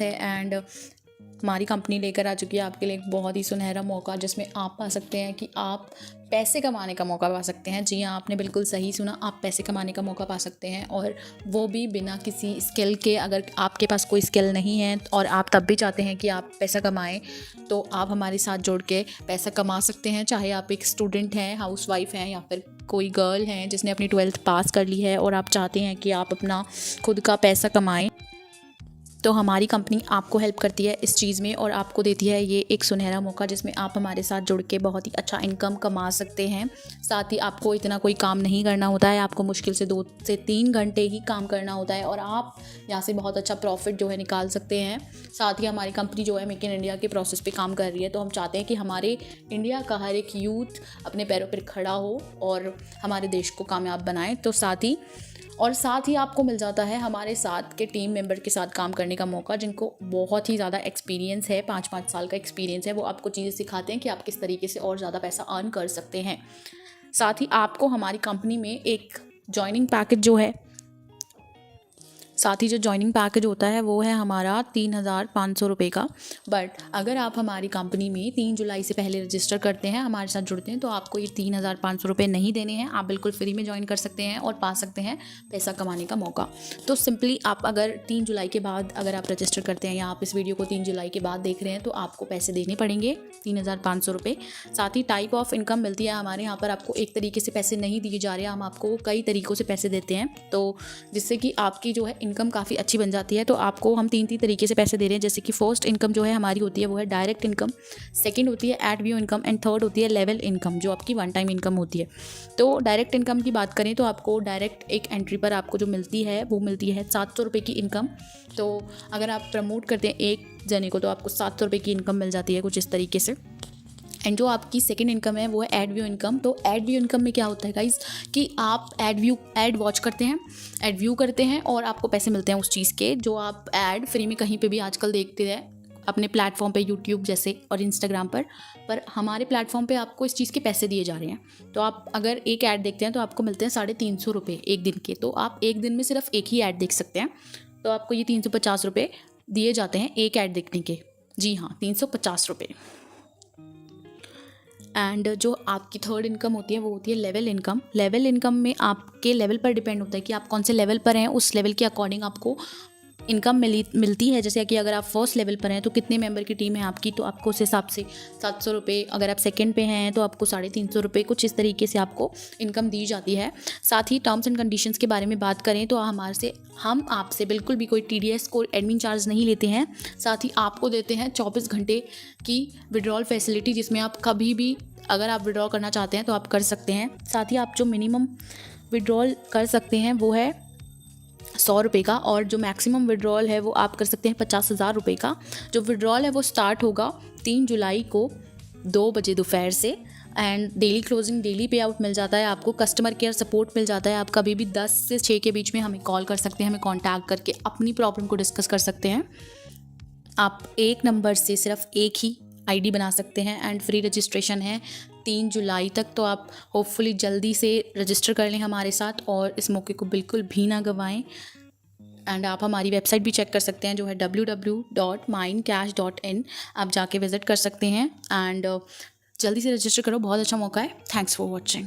है एंड हमारी कंपनी लेकर आ चुकी है आपके लिए एक बहुत ही सुनहरा मौका, जिसमें आप पा सकते हैं कि आप पैसे कमाने का मौका पा सकते हैं। जी हाँ, आपने बिल्कुल सही सुना, आप पैसे कमाने का मौका पा सकते हैं, और वो भी बिना किसी स्किल के। अगर आपके पास कोई स्किल नहीं है और आप तब भी चाहते हैं कि आप पैसा कमाएं, तो आप हमारे साथ जुड़ के पैसा कमा सकते हैं। चाहे आप एक स्टूडेंट हैं, हाउसवाइफ हैं, या फिर कोई गर्ल हैं जिसने अपनी 12th पास कर ली है और आप चाहते हैं कि आप अपना खुद का पैसा कमाएं, तो हमारी कंपनी आपको हेल्प करती है इस चीज़ में, और आपको देती है ये एक सुनहरा मौका जिसमें आप हमारे साथ जुड़ के बहुत ही अच्छा इनकम कमा सकते हैं। साथ ही आपको इतना कोई काम नहीं करना होता है, आपको मुश्किल से 2 से 3 घंटे ही काम करना होता है और आप यहाँ से बहुत अच्छा प्रॉफिट जो है निकाल सकते हैं। साथ ही हमारी कंपनी जो है मेक इन इंडिया के प्रोसेस पे काम कर रही है, तो हम चाहते हैं कि हमारे इंडिया का हर एक यूथ अपने पैरों पर खड़ा हो और हमारे देश को कामयाब बनाए। तो साथ ही आपको मिल जाता है हमारे साथ के टीम मेंबर के साथ काम करने का मौका, जिनको बहुत ही ज़्यादा एक्सपीरियंस है, 5-5 साल का एक्सपीरियंस है। वो आपको चीज़ें सिखाते हैं कि आप किस तरीके से और ज़्यादा पैसा अर्न कर सकते हैं। साथ ही आपको हमारी कंपनी में एक जॉइनिंग पैकेज होता है वो है हमारा 3,500 रुपये का। बट अगर आप हमारी कंपनी में 3 जुलाई से पहले रजिस्टर करते हैं, हमारे साथ जुड़ते हैं, तो आपको ये 3,500 रुपये नहीं देने हैं। आप बिल्कुल फ्री में ज्वाइन कर सकते हैं और पा सकते हैं पैसा कमाने का मौका। तो सिंपली आप अगर 3 जुलाई के बाद अगर आप रजिस्टर करते हैं, या आप इस वीडियो को 3 जुलाई के बाद देख रहे हैं, तो आपको पैसे देने पड़ेंगे 3,500 रुपये। साथ ही टाइप ऑफ इनकम मिलती है हमारे यहाँ पर। आपको एक तरीके से पैसे नहीं दिए जा रहे हैं, हम आपको कई तरीक़ों से पैसे देते हैं, तो जिससे कि आपकी जो है इनकम काफ़ी अच्छी बन जाती है। तो आपको हम 3 तरीके से पैसे दे रहे हैं। जैसे कि फर्स्ट इनकम जो है हमारी होती है वो है डायरेक्ट इनकम, सेकंड होती है add view income, and third होती है लेवल इनकम, जो आपकी 1 टाइम इनकम होती है। तो डायरेक्ट इनकम की बात करें तो आपको डायरेक्ट एक एंट्री पर आपको जो मिलती है वो मिलती है 700 रुपये की इनकम। तो अगर आप प्रमोट करते हैं एक जने को, तो आपको 700 रुपये की इनकम मिल जाती है कुछ इस तरीके से। एंड जो आपकी सेकंड इनकम है वो है एड व्यू इनकम। तो एड व्यू इनकम में क्या होता है गाइस, कि आप ऐड वॉच करते हैं, एड व्यू करते हैं, और आपको पैसे मिलते हैं उस चीज़ के, जो आप ऐड फ्री में कहीं पे भी आजकल देखते हैं अपने प्लेटफॉर्म पे, यूट्यूब जैसे और इंस्टाग्राम पर हमारे प्लेटफॉर्म पे आपको इस चीज़ के पैसे दिए जा रहे हैं। तो आप अगर एक ऐड देखते हैं तो आपको मिलते हैं 350 रुपये एक दिन के। तो आप एक दिन में सिर्फ एक ही ऐड देख सकते हैं, तो आपको ये 350 रुपये दिए जाते हैं एक ऐड देखने के। जी हाँ, 350 रुपये। एंड जो आपकी थर्ड इनकम होती है वो होती है लेवल इनकम। लेवल इनकम में आपके लेवल पर डिपेंड होता है कि आप कौन से लेवल पर हैं, उस लेवल के अकॉर्डिंग आपको इनकम मिलती है। जैसे कि अगर आप फर्स्ट लेवल पर हैं तो कितने मेंबर की टीम है आपकी, तो आपको उस हिसाब से 700 रुपये। अगर आप सेकंड पे हैं तो आपको 350 रुपये, कुछ इस तरीके से आपको इनकम दी जाती है। साथ ही टर्म्स एंड कंडीशंस के बारे में बात करें तो हम आपसे बिल्कुल भी कोई TDS को एडमिन चार्ज नहीं लेते हैं। साथ ही आपको देते हैं 24 घंटे की विड्रॉल फैसिलिटी, जिसमें आप कभी भी अगर आप विड्रॉल करना चाहते हैं तो आप कर सकते हैं। साथ ही आप जो मिनिमम विड्रॉल कर सकते हैं वो है 100 रुपये का, और जो मैक्सिमम विड्रॉल है वो आप कर सकते हैं 50,000 रुपये का। जो विड्रॉल है वो स्टार्ट होगा 3 जुलाई को 2 बजे दोपहर से, एंड डेली क्लोजिंग, डेली पे आउट मिल जाता है आपको। कस्टमर केयर सपोर्ट मिल जाता है, आप कभी भी 10 से 6 के बीच में हमें कॉल कर सकते हैं, हमें कॉन्टैक्ट करके अपनी प्रॉब्लम को डिस्कस कर सकते हैं। आप एक नंबर से सिर्फ एक ही ID बना सकते हैं, एंड फ्री रजिस्ट्रेशन है 3 जुलाई तक। तो आप होपफुली जल्दी से रजिस्टर कर लें हमारे साथ, और इस मौके को बिल्कुल भी ना गंवाएं। एंड आप हमारी वेबसाइट भी चेक कर सकते हैं, जो है www.mindcash.in। आप जाके विज़िट कर सकते हैं, एंड जल्दी से रजिस्टर करो, बहुत अच्छा मौका है। Thanks for watching.